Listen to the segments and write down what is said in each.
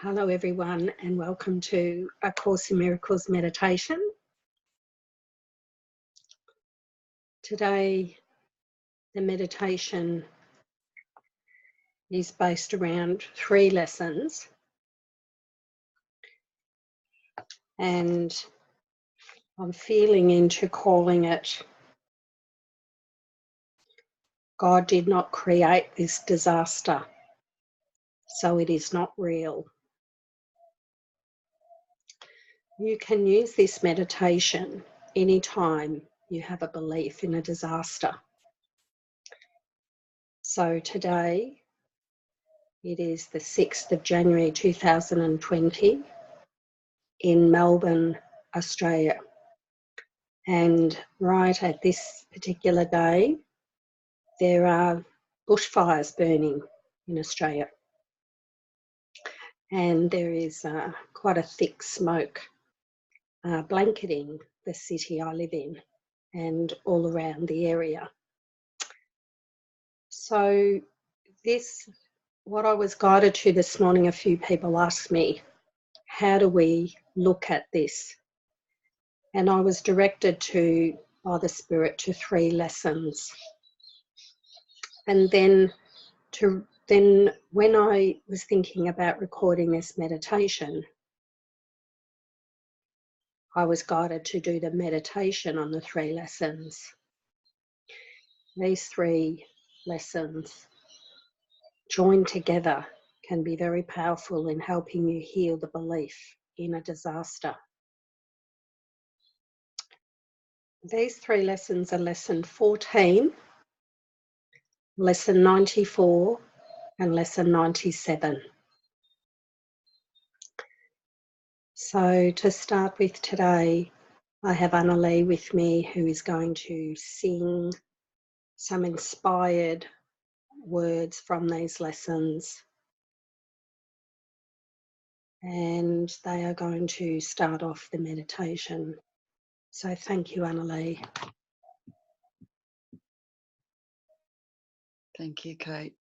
Hello everyone and welcome to A Course in Miracles meditation. Today the meditation is based around 3 lessons and I'm feeling into calling it God did not create this disaster, so it is not real. You can use this meditation anytime you have a belief in a disaster. So today it is the 6th of January 2020 in Melbourne, Australia. And right at this particular day, there are bushfires burning in Australia. And there is quite a thick smoke blanketing the city I live in and all around the area. So what I was guided to this morning, a few people asked me, how do we look at this? And I was directed by the Spirit to 3 lessons. And then when I was thinking about recording this meditation, I was guided to do the meditation on the 3 lessons. These 3 lessons joined together can be very powerful in helping you heal the belief in a disaster. These 3 lessons are lesson 14, lesson 94 and lesson 97. So to start with today, I have Annalee with me who is going to sing some inspired words from these lessons. And they are going to start off the meditation. So thank you, Annalee. Thank you, Kate.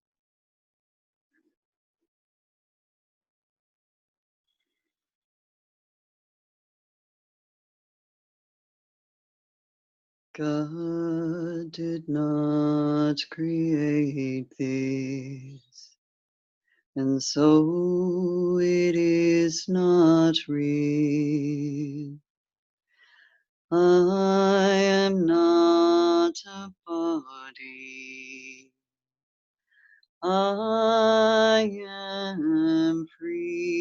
God did not create this, and so it is not real. I am not a body. I am free.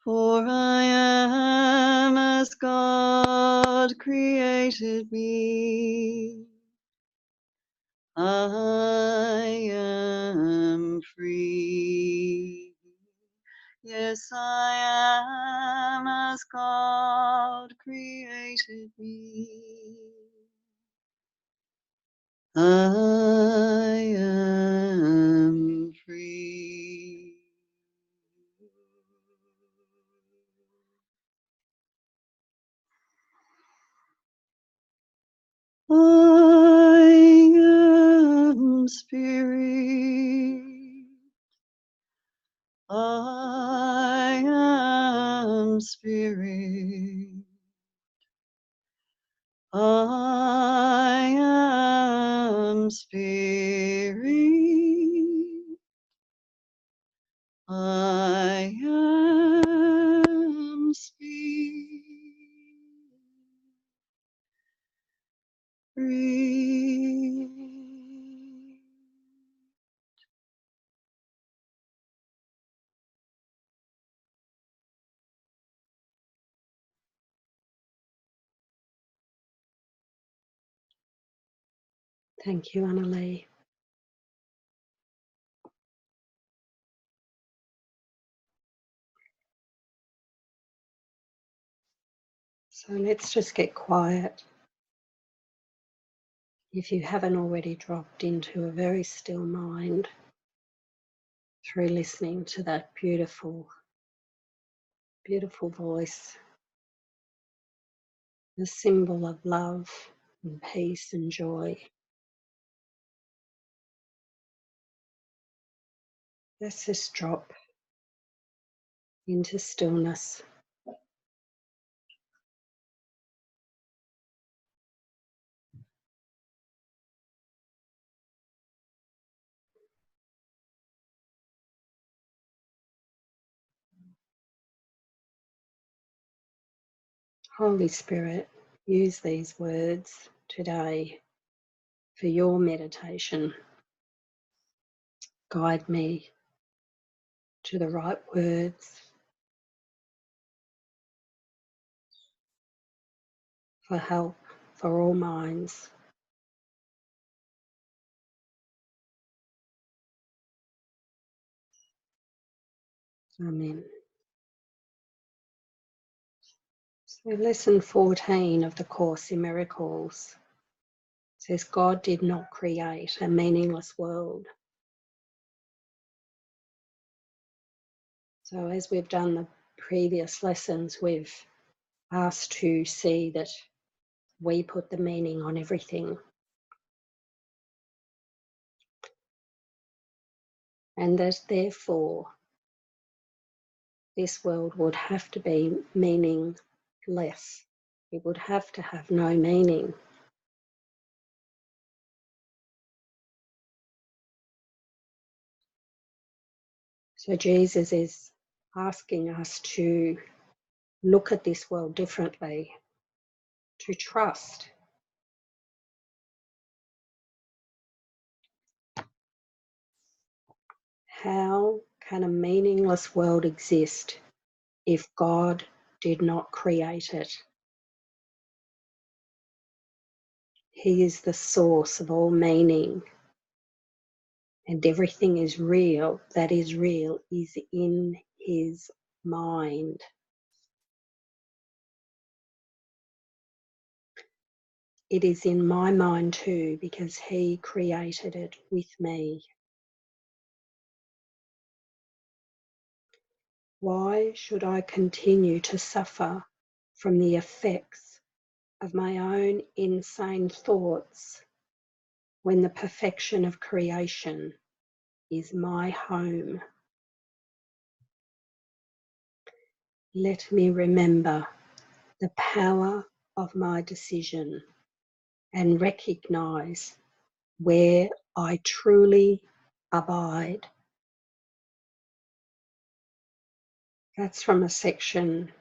For I am as God created me. I am free. Yes, I am as God created me. I am free. I am spirit. I am spirit. I am spirit. I am spirit. Thank you, Annalee. So let's just get quiet. If you haven't already dropped into a very still mind through listening to that beautiful, beautiful voice, the symbol of love and peace and joy. Let's just drop into stillness. Holy Spirit, use these words today for your meditation. Guide me to the right words for help for all minds. Amen. So lesson 14 of the Course in Miracles says God did not create a meaningless world. So as we've done the previous lessons, we've asked to see that we put the meaning on everything. And that therefore this world would have to be meaningless. It would have to have no meaning. So Jesus is asking us to look at this world differently, to trust. How can a meaningless world exist if God did not create it? He is the source of all meaning, and everything is real that is real is in his mind. It is in my mind too, because he created it with me. Why should I continue to suffer from the effects of my own insane thoughts when the perfection of creation is my home? Let me remember the power of my decision and recognize where I truly abide. That's from a section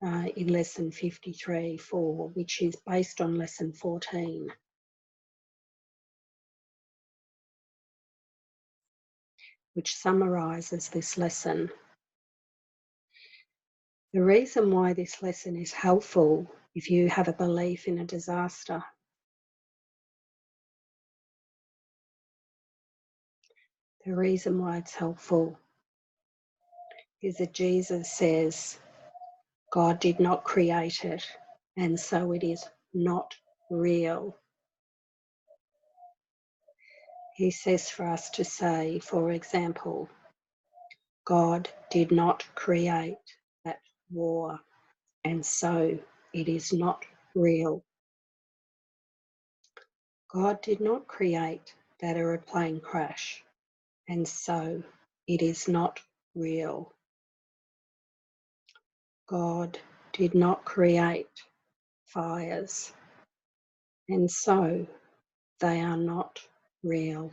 in lesson 53.4, which is based on lesson 14. Which summarises this lesson. The reason why this lesson is helpful if you have a belief in a disaster, the reason why it's helpful is that Jesus says God did not create it, and so it is not real. He says for us to say, for example, God did not create that war, and so it is not real. God did not create that aeroplane crash, and so it is not real. God did not create fires, and so they are not real.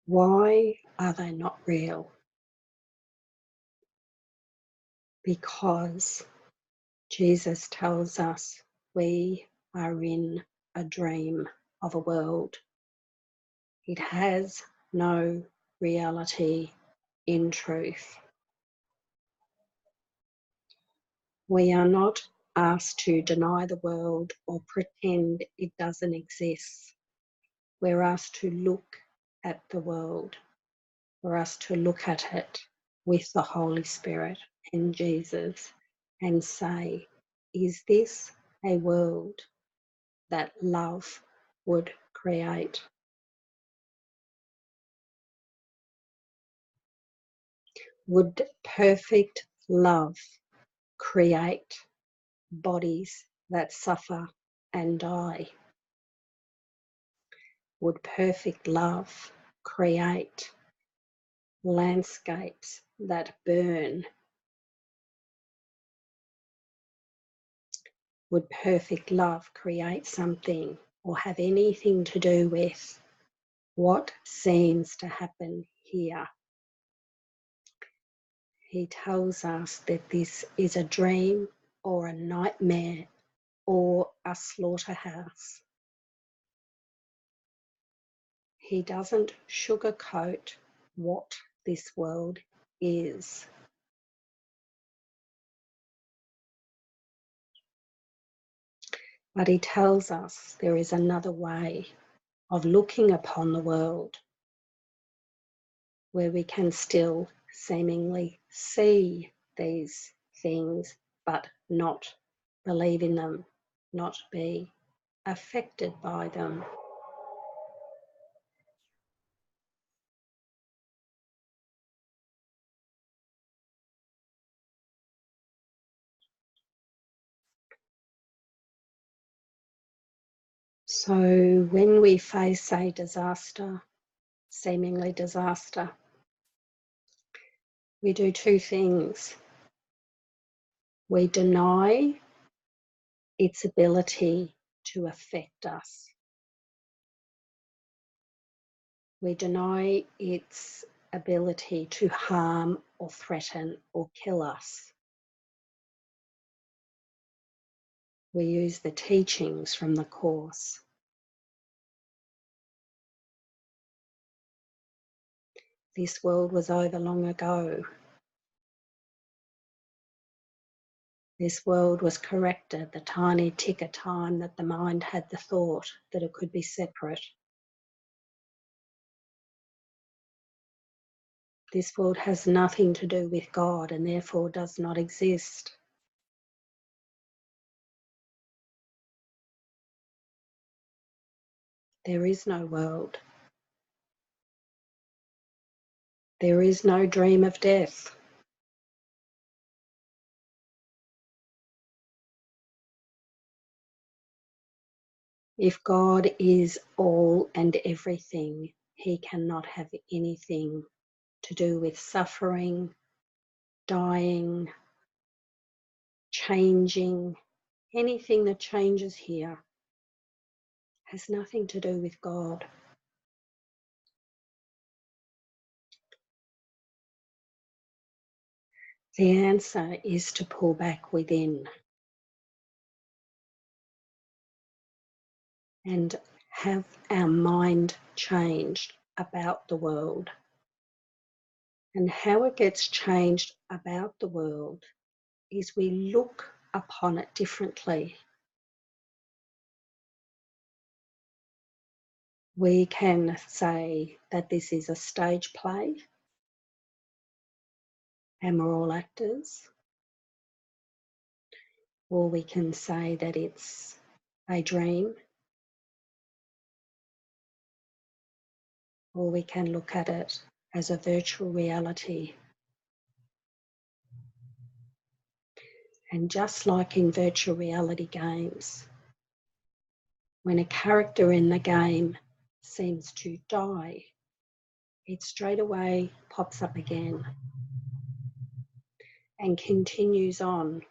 Why are they not real? Because Jesus tells us we are in a dream of a world. It has no reality in truth. We are not asked to deny the world or pretend it doesn't exist. We're asked to look at the world. We're asked to look at it with the Holy Spirit and Jesus and say, is this a world that love would create? Would perfect love create bodies that suffer and die? Would perfect love create landscapes that burn? Would perfect love create something or have anything to do with what seems to happen here? He tells us that this is a dream or a nightmare or a slaughterhouse. He doesn't sugarcoat what this world is. But he tells us there is another way of looking upon the world where we can still seemingly see these things but not believe in them, not be affected by them. So when we face a disaster, seemingly disaster, we do two things. We deny its ability to affect us. We deny its ability to harm or threaten or kill us. We use the teachings from the Course. This world was over long ago. This world was corrected the tiny tick of time that the mind had the thought that it could be separate. This world has nothing to do with God and therefore does not exist. There is no world. There is no dream of death. If God is all and everything, he cannot have anything to do with suffering, dying, changing. Anything that changes here has nothing to do with God. The answer is to pull back within and have our mind changed about the world. And how it gets changed about the world is we look upon it differently. We can say that this is a stage play and we're all actors, or we can say that it's a dream, or we can look at it as a virtual reality. And just like in virtual reality games, when a character in the game seems to die, it straight away pops up again and continues on.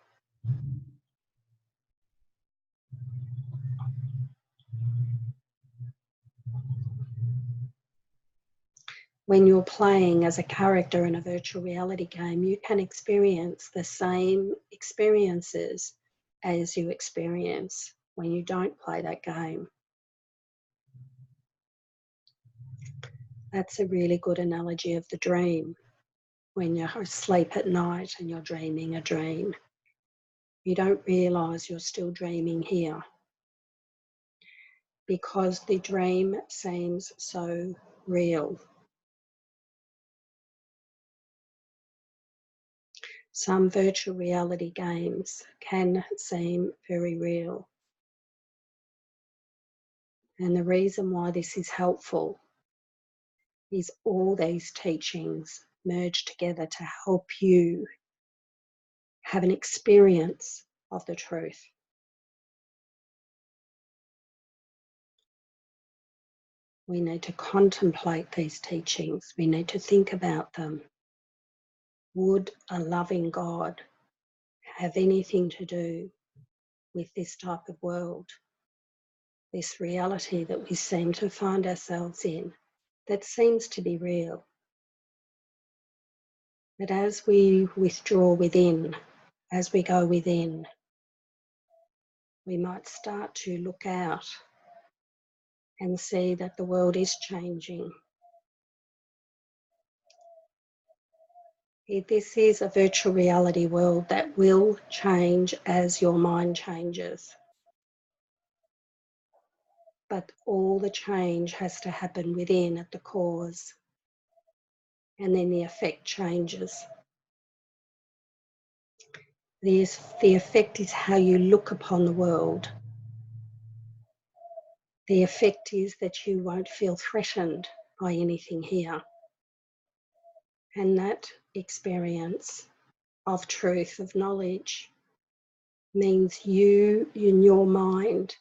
When you're playing as a character in a virtual reality game, you can experience the same experiences as you experience when you don't play that game. That's a really good analogy of the dream. When you're asleep at night and you're dreaming a dream, you don't realise you're still dreaming here because the dream seems so real. Some virtual reality games can seem very real. And the reason why this is helpful is all these teachings merge together to help you have an experience of the truth. We need to contemplate these teachings. We need to think about them. Would a loving God have anything to do with this type of world, this reality that we seem to find ourselves in, that seems to be real? But as we withdraw within, as we go within, we might start to look out and see that the world is changing. This is a virtual reality world that will change as your mind changes. But all the change has to happen within at the cause, and then the effect changes. The effect is how you look upon the world. The effect is that you won't feel threatened by anything here. And that experience of truth, of knowledge, means you in your mind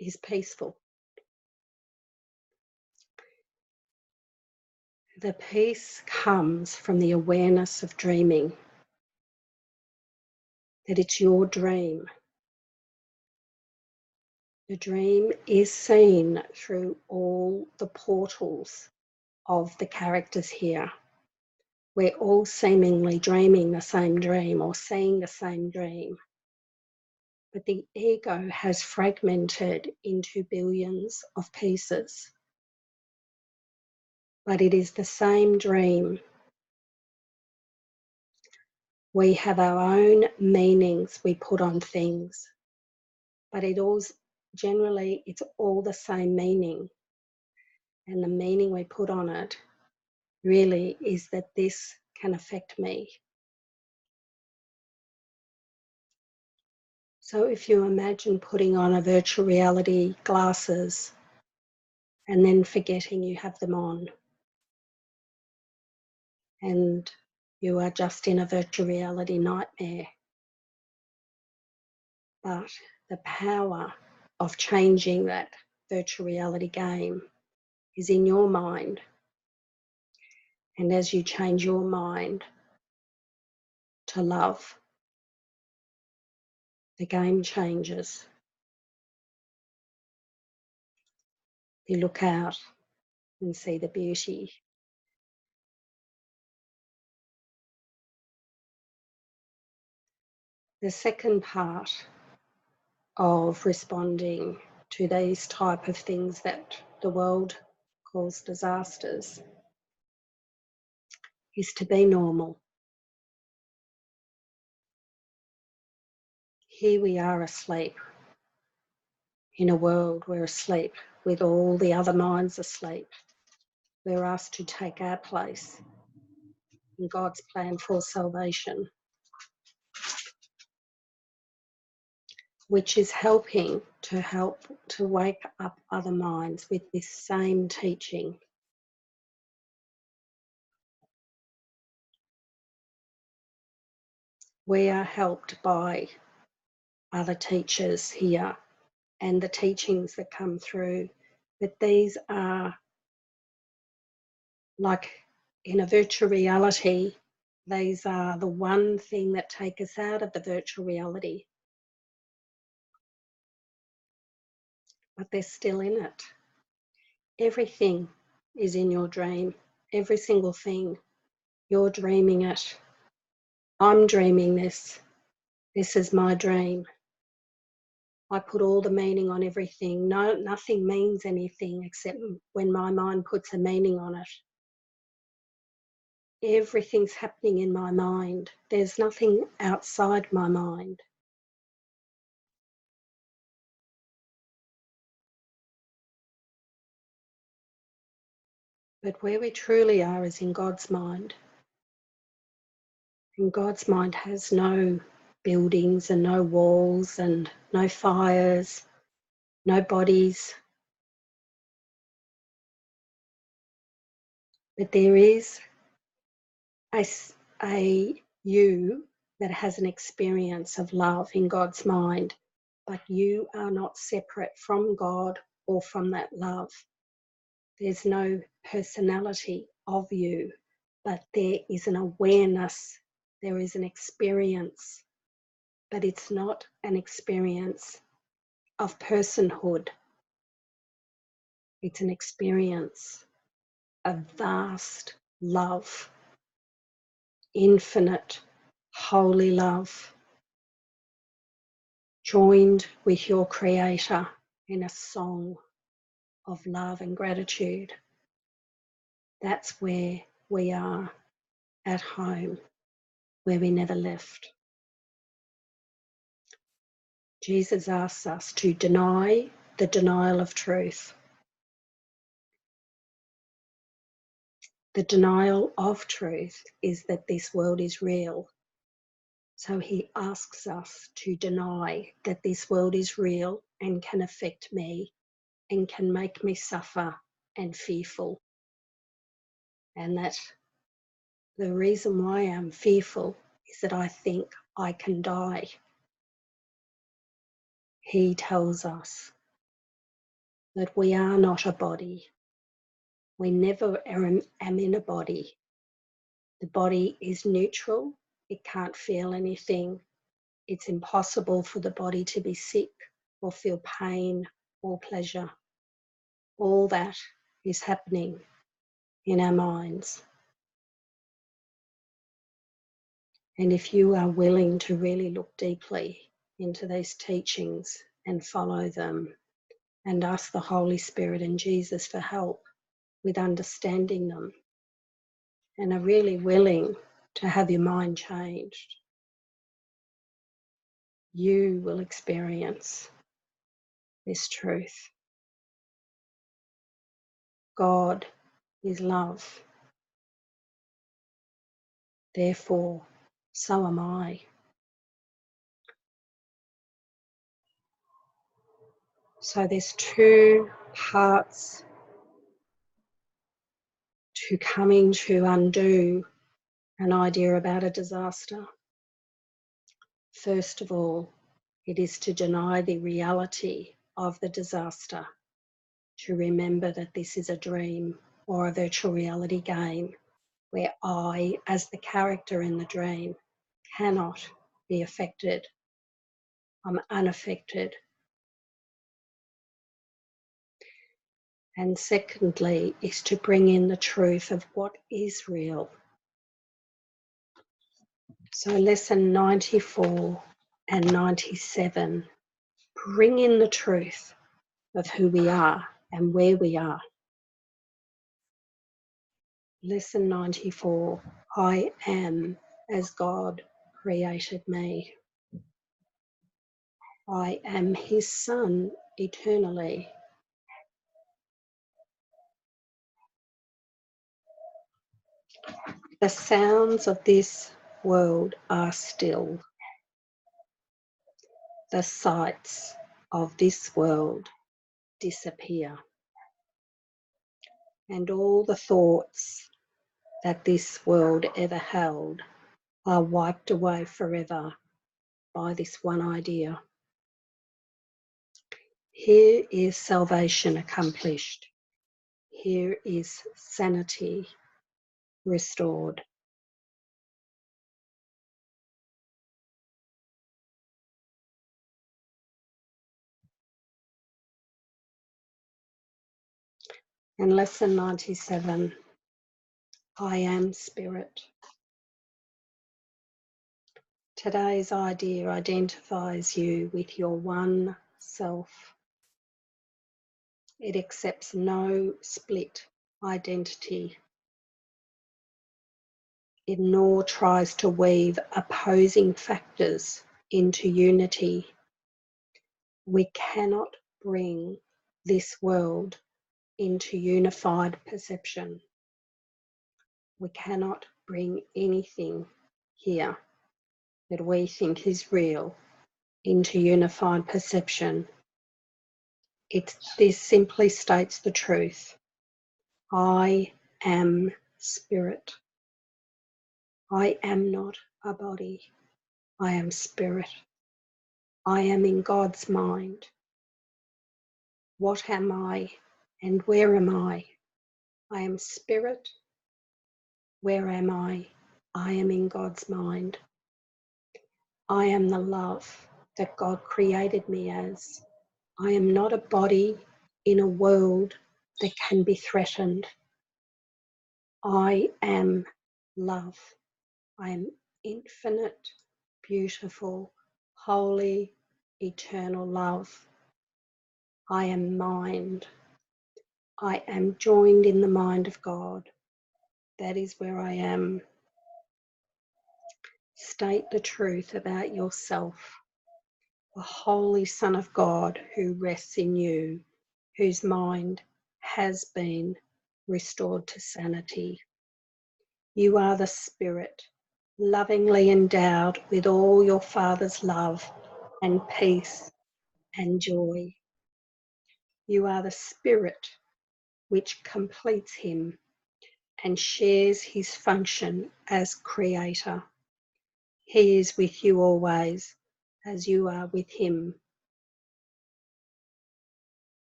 is peaceful. The peace comes from the awareness of dreaming, that it's your dream. The dream is seen through all the portals of the characters here. We're all seemingly dreaming the same dream or seeing the same dream. But the ego has fragmented into billions of pieces. But it is the same dream. We have our own meanings we put on things, but generally it's all the same meaning. And the meaning we put on it really is that this can affect me. So if you imagine putting on a virtual reality glasses and then forgetting you have them on, and you are just in a virtual reality nightmare. But the power of changing that virtual reality game is in your mind. And as you change your mind to love, the game changes. You look out and see the beauty. The second part of responding to these type of things that the world calls disasters is to be normal. Here we are asleep. In a world we're asleep with all the other minds asleep. We're asked to take our place in God's plan for salvation, which is helping to wake up other minds with this same teaching. We are helped by other teachers here and the teachings that come through, but these are like in a virtual reality, these are the one thing that take us out of the virtual reality. But they're still in it. Everything is in your dream. Every single thing. You're dreaming it. I'm dreaming this. This is my dream. I put all the meaning on everything. No, nothing means anything except when my mind puts a meaning on it. Everything's happening in my mind. There's nothing outside my mind. But where we truly are is in God's mind. And God's mind has no buildings and no walls and no fires, no bodies. But there is a you that has an experience of love in God's mind, but you are not separate from God or from that love. There's no personality of you, but there is an awareness, there is an experience, but it's not an experience of personhood. It's an experience of vast love, infinite, holy love, joined with your Creator in a song of love and gratitude. That's where we are at home, where we never left. Jesus asks us to deny the denial of truth. The denial of truth is that this world is real. So he asks us to deny that this world is real and can affect me and can make me suffer and fearful. And that the reason why I'm fearful is that I think I can die. He tells us that we are not a body. We never am in a body. The body is neutral. It can't feel anything. It's impossible for the body to be sick or feel pain or pleasure. All that is happening in our minds. And if you are willing to really look deeply into these teachings and follow them and ask the Holy Spirit and Jesus for help with understanding them and are really willing to have your mind changed, you will experience this truth. God is love. Therefore, so am I. So there's two parts to coming to undo an idea about a disaster. First of all, it is to deny the reality of the disaster, to remember that this is a dream or a virtual reality game where I, as the character in the dream, cannot be affected. I'm unaffected. And secondly, is to bring in the truth of what is real. So lesson 94 and 97 bring in the truth of who we are and where we are. Lesson 94, I am as God created me. I am his son eternally. The sounds of this world are still. The sights of this world disappear. And all the thoughts that this world ever held are wiped away forever by this one idea. Here is salvation accomplished. Here is sanity restored. And lesson 97, I am spirit. Today's idea identifies you with your one self. It accepts no split identity. It nor tries to weave opposing factors into unity. We cannot bring this world into unified perception. We cannot bring anything here that we think is real into unified perception. This simply states the truth. I am spirit. I am not a body. I am spirit. I am in God's mind. What am I and where am I? I am spirit. Where am I? I am in God's mind. I am the love that God created me as. I am not a body in a world that can be threatened. I am love. I am infinite, beautiful, holy, eternal love. I am mind. I am joined in the mind of God. That is where I am. State the truth about yourself, the Holy Son of God who rests in you, whose mind has been restored to sanity. You are the Spirit, lovingly endowed with all your Father's love and peace and joy. You are the Spirit which completes him and shares his function as Creator. He is with you always, as you are with him.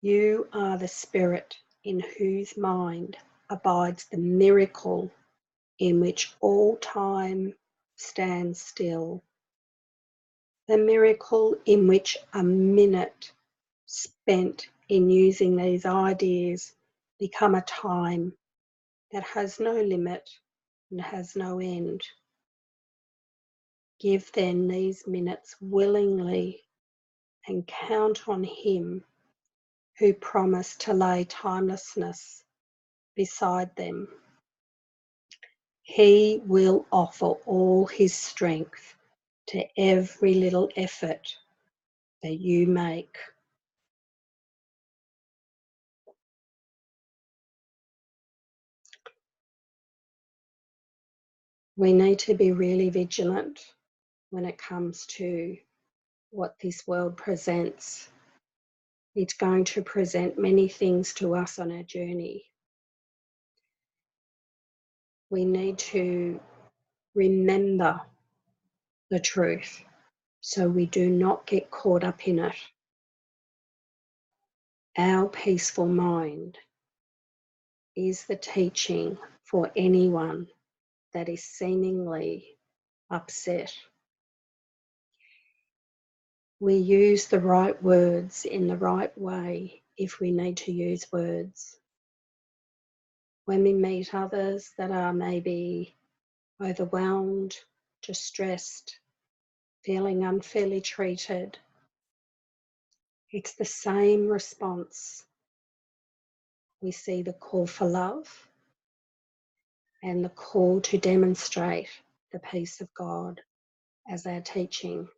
You are the Spirit in whose mind abides the miracle in which all time stands still, the miracle in which a minute spent in using these ideas become a time that has no limit and has no end. Give then these minutes willingly and count on him who promised to lay timelessness beside them. He will offer all his strength to every little effort that you make. We need to be really vigilant when it comes to what this world presents. It's going to present many things to us on our journey. We need to remember the truth so we do not get caught up in it. Our peaceful mind is the teaching for anyone that is seemingly upset. We use the right words in the right way if we need to use words. When we meet others that are maybe overwhelmed, distressed, feeling unfairly treated, it's the same response. We see the call for love and the call to demonstrate the peace of God as our teaching.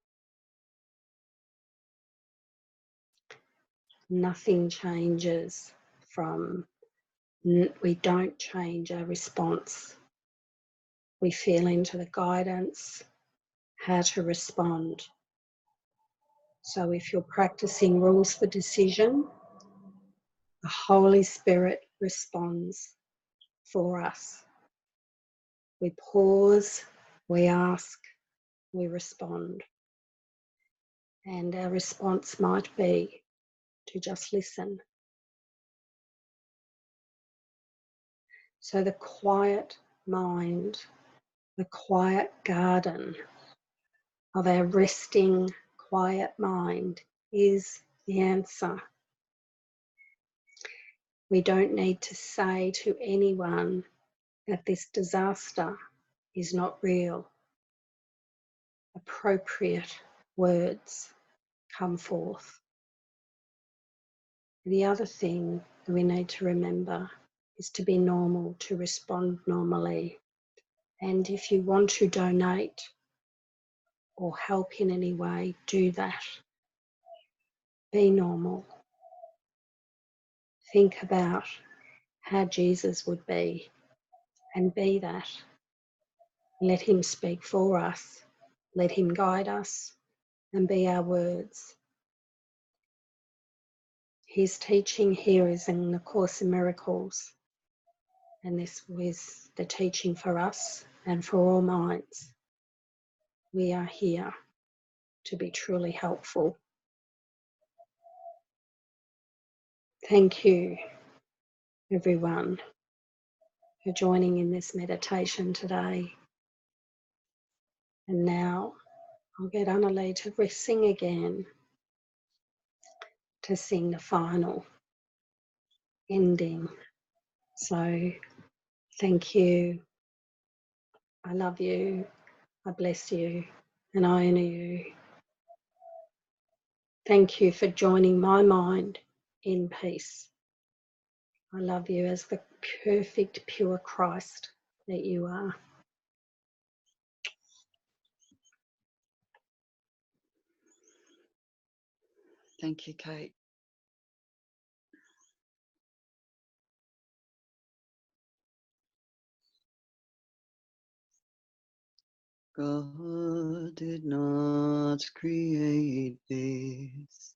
Nothing changes we don't change our response. We feel into the guidance, how to respond. So if you're practicing rules for decision, the Holy Spirit responds for us. We pause, we ask, we respond. And our response might be to just listen. So the quiet mind, the quiet garden of our resting, quiet mind is the answer. We don't need to say to anyone that this disaster is not real. Appropriate words come forth. The other thing that we need to remember is to be normal, to respond normally. And if you want to donate or help in any way, do that. Be normal. Think about how Jesus would be and be that. Let him speak for us. Let him guide us and be our words. His teaching here is in the Course in Miracles, and this was the teaching for us and for all minds. We are here to be truly helpful. Thank you, everyone, for joining in this meditation today. And now I'll get Annalie to sing again, to sing the final ending. So thank you. I love you. I bless you. And I honor you. Thank you for joining my mind in peace. I love you as the perfect, pure Christ that you are. Thank you, Kate. God did not create this,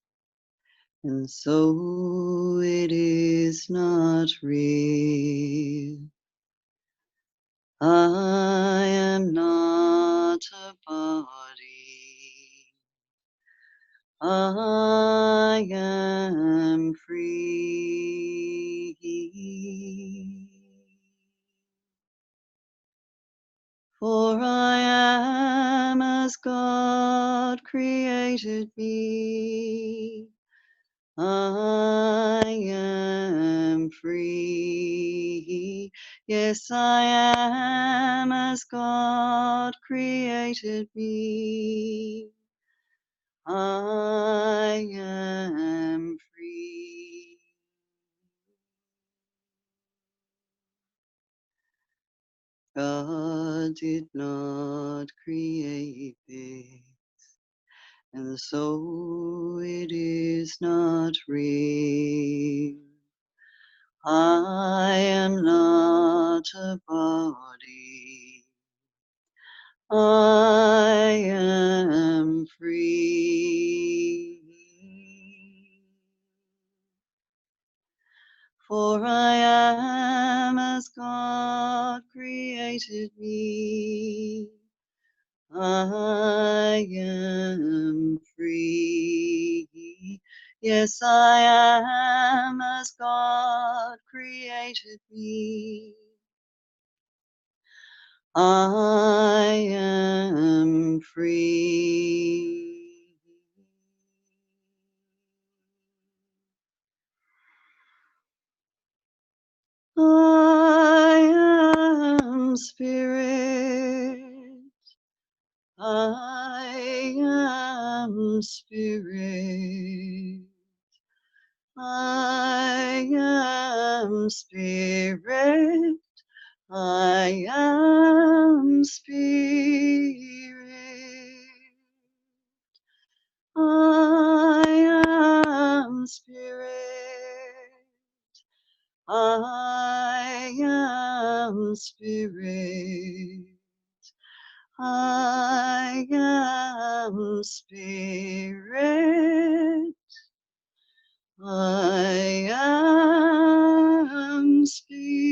and so it is not real. I am not a body. I am free. For I am as God created me. I am free. Yes, I am as God created me. I am free. God did not create this, and so it is not real. I am not a body. I am free. For I am as God created me. I am free. Yes, I am as God created me. I am free. I am spirit. I am spirit. I am spirit. I am spirit. I am spirit. I am spirit. I am spirit. I am spirit.